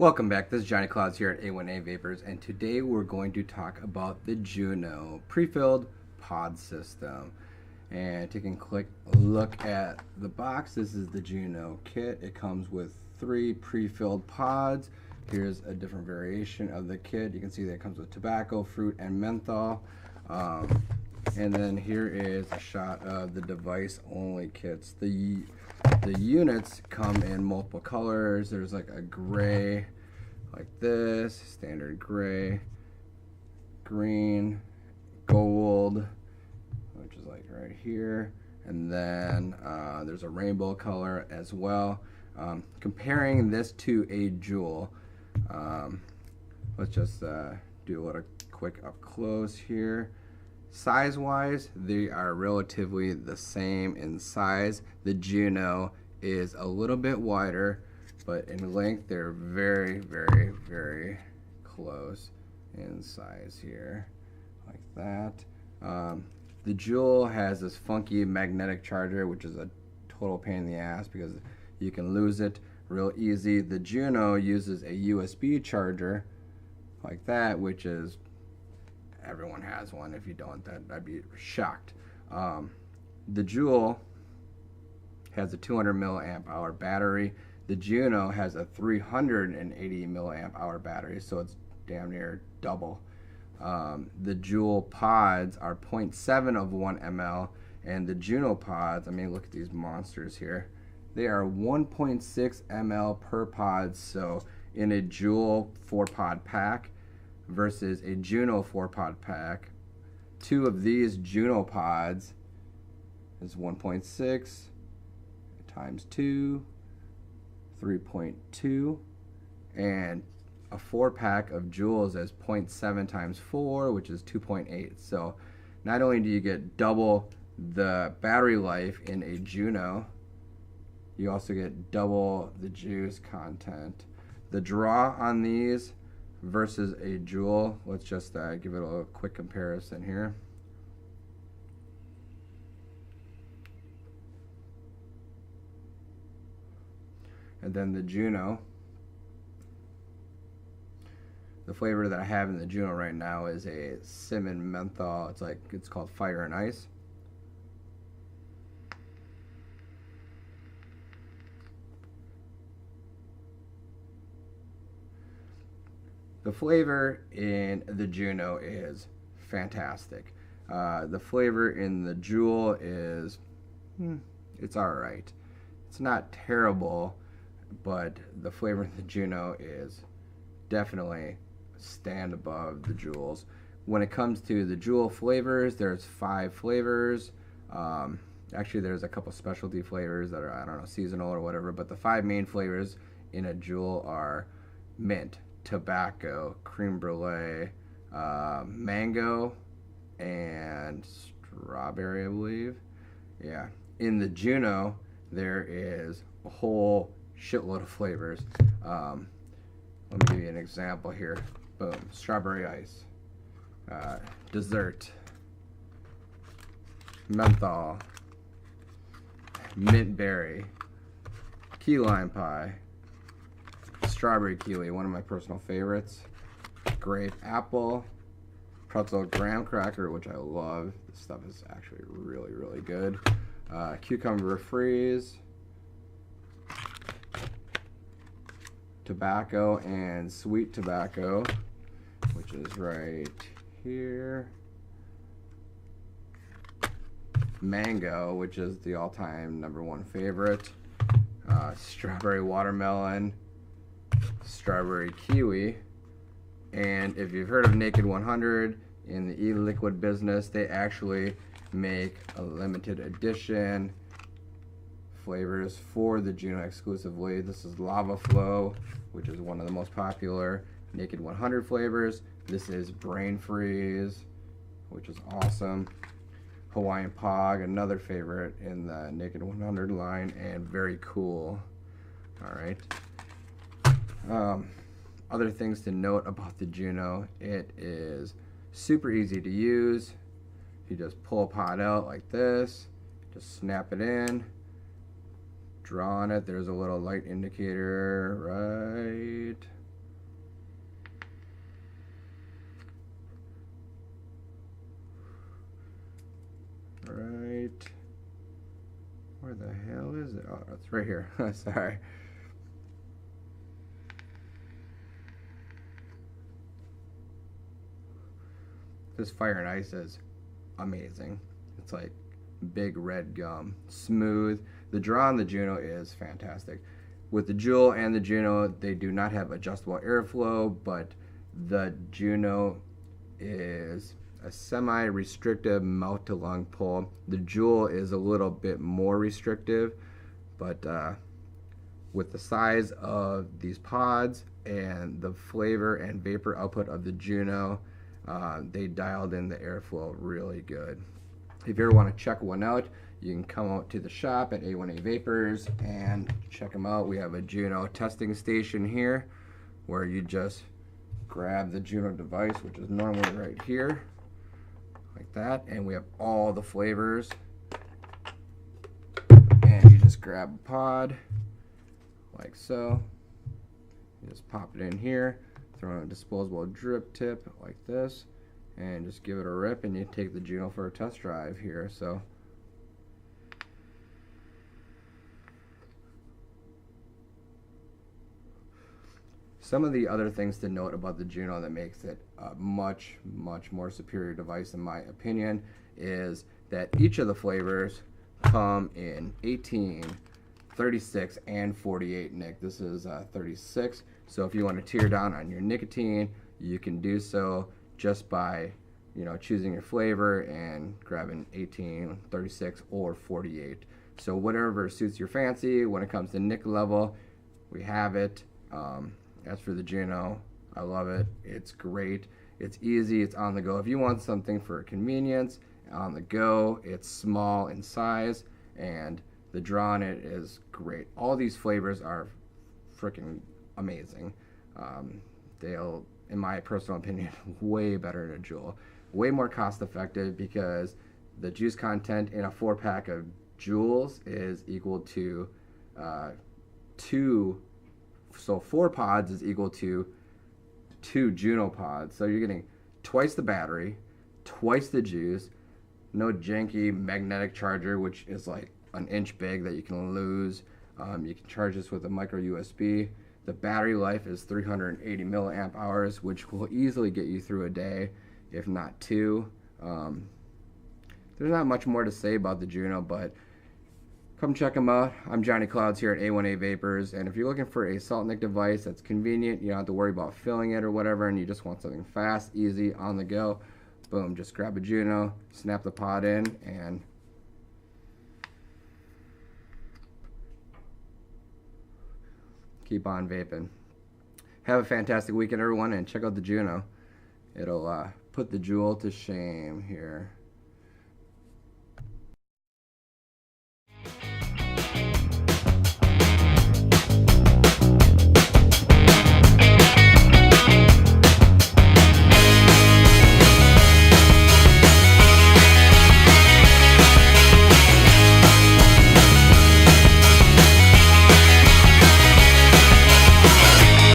Welcome back. This is Johnny Clouds here at A1A Vapors, and today we're going to talk about the Juno pre-filled pod system. And taking a quick look at the box, this is the Juno kit. It comes with 3 pre-filled pods. Here's a different variation of the kit. You can see that it comes with tobacco, fruit, and menthol. And then here is a shot of the device-only kits. The units come in multiple colors. There's like a gray, like this, standard gray, green, gold, which is like right here, and then there's a rainbow color as well. Comparing this to a Juul, let's just do a little quick up close here. Size-wise, they are relatively the same in size. The Juno is a little bit wider, but in length, they're very, very, very close in size here, like that. The Juul has this funky magnetic charger, which is a total pain in the ass because you can lose it real easy. The Juno uses a USB charger like that, which is, everyone has one. If you don't, I'd be shocked. The Juul has a 200 milliamp hour battery. The Juno has a 380 milliamp hour battery, so it's damn near double. The Juul pods are 0.7 of 1 ml, and the Juno pods, I mean, look at these monsters here. They are 1.6 ml per pod, so in a Juul 4-pod pack versus a Juno 4-pod pack, 2 of these Juno pods is 1.6 times 2, 3.2, and a 4-pack of Juuls is 0.7 times 4, which is 2.8. So not only do you get double the battery life in a Juno, you also get double the juice content. The draw on these versus a Juul, let's just give it a quick comparison here. And then the Juno, the flavor that I have in the Juno right now is a cinnamon menthol. It's called Fire and Ice. The flavor in the Juno is fantastic. The flavor in the Juul is, it's alright. It's not terrible, but the flavor in the Juno is definitely stand above the Juuls. When it comes to the Juul flavors, there's 5 flavors. Actually, there's a couple specialty flavors that are, I don't know, seasonal or whatever, but the 5 main flavors in a Juul are mint, tobacco, creme brulee, mango, and strawberry, I believe. Yeah. In the Juno, there is a whole shitload of flavors. Let me give you an example here. Boom. Strawberry ice, dessert, menthol, mint berry, key lime pie, strawberry kiwi, one of my personal favorites, grape apple, pretzel graham cracker, which I love. This stuff is actually really, really good. Cucumber freeze, tobacco and sweet tobacco, which is right here. Mango, which is the all-time #1 favorite. Strawberry watermelon, strawberry kiwi, and if you've heard of Naked 100 in the e-liquid business, they actually make a limited edition flavors for the Juno exclusively. This is Lava Flow, which is one of the most popular Naked 100 flavors. This is Brain Freeze, which is awesome. Hawaiian Pog, another favorite in the Naked 100 line, and very cool. Alright. Other things to note about the Juno, it is super easy to use. You just pull a pod out like this, just snap it in, draw on it. There's a little light indicator right the hell is it? Oh, it's right here. Sorry. This fire and ice is amazing. It's like big red gum, smooth. The draw on the Juno is fantastic. With the Juul and the Juno, they do not have adjustable airflow, but the Juno is a semi-restrictive mouth to lung pull. The Juul is a little bit more restrictive, but with the size of these pods and the flavor and vapor output of the Juno, they dialed in the airflow really good. If you ever want to check one out, you can come out to the shop at A1A Vapors and check them out. We have a Juno testing station here where you just grab the Juno device, which is normally right here, like that, and we have all the flavors. And you just grab a pod, like so. You just pop it in here, throw in a disposable drip tip like this, and just give it a rip, and you take the Juno for a test drive here. So some of the other things to note about the Juno that makes it a much more superior device in my opinion is that each of the flavors come in 18, 36, and 48 nic. This is 36, so if you want to tear down on your nicotine, you can do so just by, you know, choosing your flavor and grabbing 18, 36, or 48. So whatever suits your fancy when it comes to nic level, we have it. As for the Juno, I love it. It's great. It's easy. It's on the go. If you want something for convenience, on the go, it's small in size, and the draw on it is great. All these flavors are freaking amazing. They'll, in my personal opinion, way better than a Juul. Way more cost effective because the juice content in a 4-pack of Juuls is equal to 4 pods is equal to 2 Juno pods. So you're getting twice the battery, twice the juice, no janky magnetic charger, which is like an inch big that you can lose. You can charge this with a micro USB. The battery life is 380 milliamp hours, which will easily get you through a day, if not 2. There's not much more to say about the Juno, but come check them out. I'm Johnny Clouds here at A1A Vapors, and if you're looking for a salt nic device that's convenient, you don't have to worry about filling it or whatever, and you just want something fast, easy, on the go, boom, just grab a Juno, snap the pod in, and keep on vaping. Have a fantastic weekend, everyone, and check out the Juno. It'll put the Juul to shame here.